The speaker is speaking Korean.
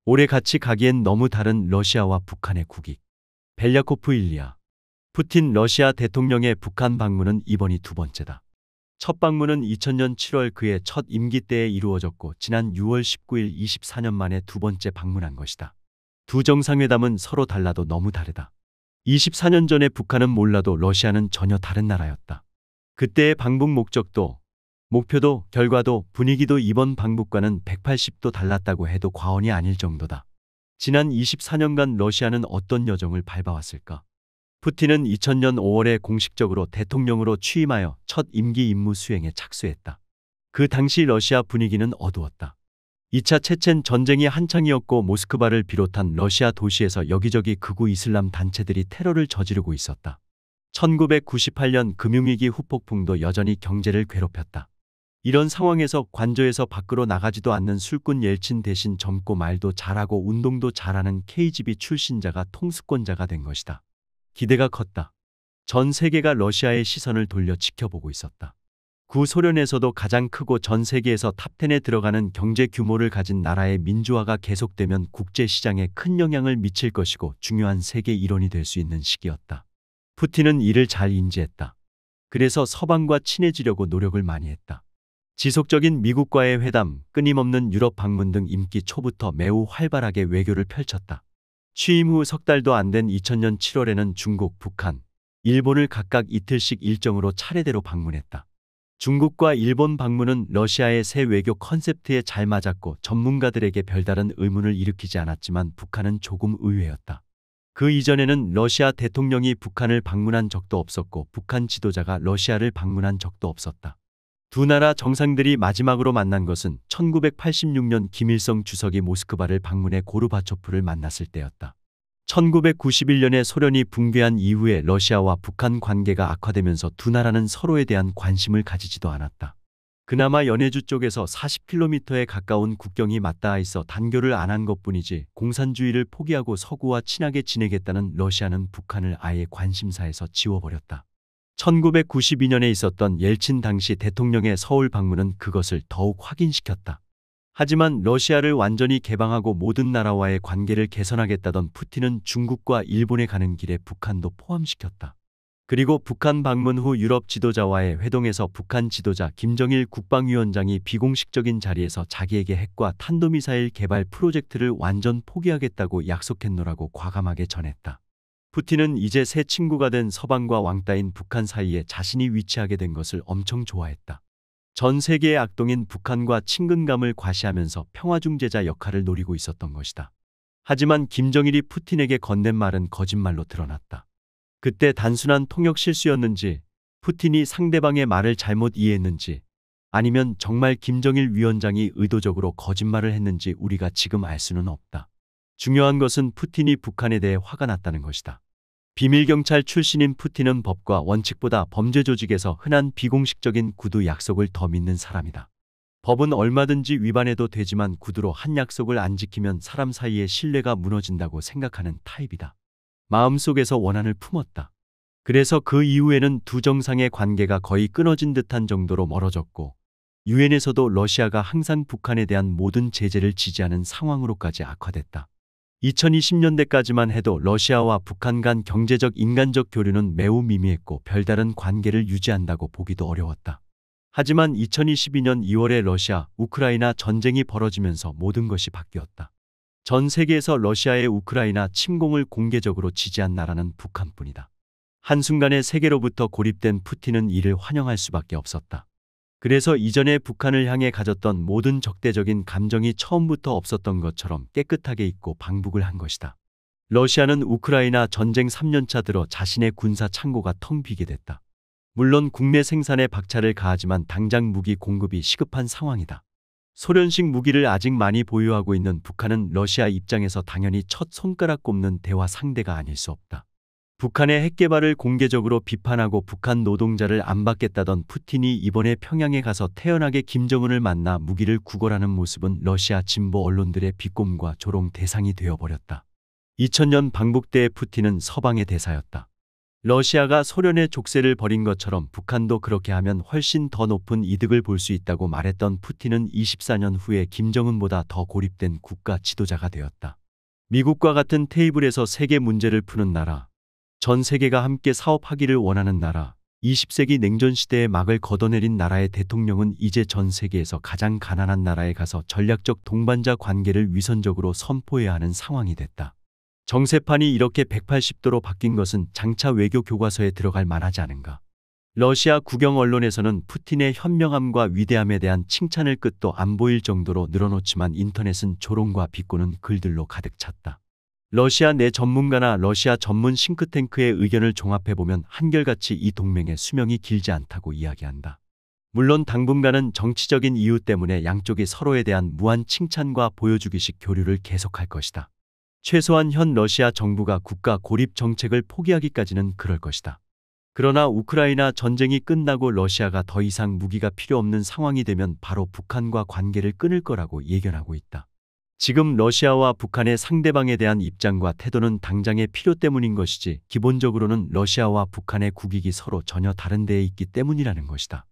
오래 같이 가기엔 너무 다른 러시아와 북한의 국익. 벨야코프 일리아. 푸틴 러시아 대통령의 북한 방문은 이번이 두 번째다. 첫 방문은 2000년 7월 그의 첫 임기 때에 이루어졌고 지난 6월 19일 24년 만에 두 번째 방문한 것이다. 두 정상회담은 서로 달라도 너무 다르다. 24년 전에 북한은 몰라도 러시아는 전혀 다른 나라였다. 그때의 방북 목적도, 목표도, 결과도, 분위기도 이번 방북과는 180도 달랐다고 해도 과언이 아닐 정도다. 지난 24년간 러시아는 어떤 여정을 밟아왔을까? 푸틴은 2000년 5월에 공식적으로 대통령으로 취임하여 첫 임기 임무 수행에 착수했다. 그 당시 러시아 분위기는 어두웠다. 2차 체첸 전쟁이 한창이었고 모스크바를 비롯한 러시아 도시에서 여기저기 극우 이슬람 단체들이 테러를 저지르고 있었다. 1998년 금융위기 후폭풍도 여전히 경제를 괴롭혔다. 이런 상황에서 관저에서 밖으로 나가지도 않는 술꾼 옐친 대신 젊고 말도 잘하고 운동도 잘하는 KGB 출신자가 통수권자가 된 것이다. 기대가 컸다. 전 세계가 러시아의 시선을 돌려 지켜보고 있었다. 구소련에서도 가장 크고 전 세계에서 탑10에 들어가는 경제 규모를 가진 나라의 민주화가 계속되면 국제시장에 큰 영향을 미칠 것이고 중요한 세계 일원이 될 수 있는 시기였다. 푸틴은 이를 잘 인지했다. 그래서 서방과 친해지려고 노력을 많이 했다. 지속적인 미국과의 회담, 끊임없는 유럽 방문 등 임기 초부터 매우 활발하게 외교를 펼쳤다. 취임 후 석 달도 안 된 2000년 7월에는 중국, 북한, 일본을 각각 이틀씩 일정으로 차례대로 방문했다. 중국과 일본 방문은 러시아의 새 외교 컨셉트에 잘 맞았고 전문가들에게 별다른 의문을 일으키지 않았지만 북한은 조금 의외였다. 그 이전에는 러시아 대통령이 북한을 방문한 적도 없었고 북한 지도자가 러시아를 방문한 적도 없었다. 두 나라 정상들이 마지막으로 만난 것은 1986년 김일성 주석이 모스크바를 방문해 고르바초프를 만났을 때였다. 1991년에 소련이 붕괴한 이후에 러시아와 북한 관계가 악화되면서 두 나라는 서로에 대한 관심을 가지지도 않았다. 그나마 연해주 쪽에서 40km에 가까운 국경이 맞닿아 있어 단교를 안 한 것뿐이지 공산주의를 포기하고 서구와 친하게 지내겠다는 러시아는 북한을 아예 관심사에서 지워버렸다. 1992년에 있었던 옐친 당시 대통령의 서울 방문은 그것을 더욱 확인시켰다. 하지만 러시아를 완전히 개방하고 모든 나라와의 관계를 개선하겠다던 푸틴은 중국과 일본에 가는 길에 북한도 포함시켰다. 그리고 북한 방문 후 유럽 지도자와의 회동에서 북한 지도자 김정일 국방위원장이 비공식적인 자리에서 자기에게 핵과 탄도미사일 개발 프로젝트를 완전 포기하겠다고 약속했노라고 과감하게 전했다. 푸틴은 이제 새 친구가 된 서방과 왕따인 북한 사이에 자신이 위치하게 된 것을 엄청 좋아했다. 전 세계의 악동인 북한과 친근감을 과시하면서 평화중재자 역할을 노리고 있었던 것이다. 하지만 김정일이 푸틴에게 건넨 말은 거짓말로 드러났다. 그때 단순한 통역 실수였는지, 푸틴이 상대방의 말을 잘못 이해했는지, 아니면 정말 김정일 위원장이 의도적으로 거짓말을 했는지 우리가 지금 알 수는 없다. 중요한 것은 푸틴이 북한에 대해 화가 났다는 것이다. 비밀경찰 출신인 푸틴은 법과 원칙보다 범죄 조직에서 흔한 비공식적인 구두 약속을 더 믿는 사람이다. 법은 얼마든지 위반해도 되지만 구두로 한 약속을 안 지키면 사람 사이의 신뢰가 무너진다고 생각하는 타입이다. 마음속에서 원한을 품었다. 그래서 그 이후에는 두 정상의 관계가 거의 끊어진 듯한 정도로 멀어졌고 유엔에서도 러시아가 항상 북한에 대한 모든 제재를 지지하는 상황으로까지 악화됐다. 2020년대까지만 해도 러시아와 북한 간 경제적 인간적 교류는 매우 미미했고 별다른 관계를 유지한다고 보기도 어려웠다. 하지만 2022년 2월에 러시아, 우크라이나 전쟁이 벌어지면서 모든 것이 바뀌었다. 전 세계에서 러시아의 우크라이나 침공을 공개적으로 지지한 나라는 북한뿐이다. 한순간에 세계로부터 고립된 푸틴은 이를 환영할 수밖에 없었다. 그래서 이전에 북한을 향해 가졌던 모든 적대적인 감정이 처음부터 없었던 것처럼 깨끗하게 잊고 방북을 한 것이다. 러시아는 우크라이나 전쟁 3년차 들어 자신의 군사 창고가 텅 비게 됐다. 물론 국내 생산에 박차를 가하지만 당장 무기 공급이 시급한 상황이다. 소련식 무기를 아직 많이 보유하고 있는 북한은 러시아 입장에서 당연히 첫 손가락 꼽는 대화 상대가 아닐 수 없다. 북한의 핵 개발을 공개적으로 비판하고 북한 노동자를 안 받겠다던 푸틴이 이번에 평양에 가서 태연하게 김정은을 만나 무기를 구걸하는 모습은 러시아 진보 언론들의 비꼼과 조롱 대상이 되어버렸다. 2000년 방북 때의 푸틴은 서방의 대사였다. 러시아가 소련의 족쇄를 벌인 것처럼 북한도 그렇게 하면 훨씬 더 높은 이득을 볼 수 있다고 말했던 푸틴은 24년 후에 김정은보다 더 고립된 국가 지도자가 되었다. 미국과 같은 테이블에서 세계 문제를 푸는 나라, 전 세계가 함께 사업하기를 원하는 나라, 20세기 냉전 시대의 막을 걷어내린 나라의 대통령은 이제 전 세계에서 가장 가난한 나라에 가서 전략적 동반자 관계를 위선적으로 선포해야 하는 상황이 됐다. 정세판이 이렇게 180도로 바뀐 것은 장차 외교 교과서에 들어갈 만하지 않은가. 러시아 국영 언론에서는 푸틴의 현명함과 위대함에 대한 칭찬을 끝도 안 보일 정도로 늘어놓지만 인터넷은 조롱과 비꼬는 글들로 가득 찼다. 러시아 내 전문가나 러시아 전문 싱크탱크의 의견을 종합해보면 한결같이 이 동맹의 수명이 길지 않다고 이야기한다. 물론 당분간은 정치적인 이유 때문에 양쪽이 서로에 대한 무한 칭찬과 보여주기식 교류를 계속할 것이다. 최소한 현 러시아 정부가 국가 고립 정책을 포기하기까지는 그럴 것이다. 그러나 우크라이나 전쟁이 끝나고 러시아가 더 이상 무기가 필요 없는 상황이 되면 바로 북한과 관계를 끊을 거라고 예견하고 있다. 지금 러시아와 북한의 상대방에 대한 입장과 태도는 당장의 필요 때문인 것이지 기본적으로는 러시아와 북한의 국익이 서로 전혀 다른 데에 있기 때문이라는 것이다.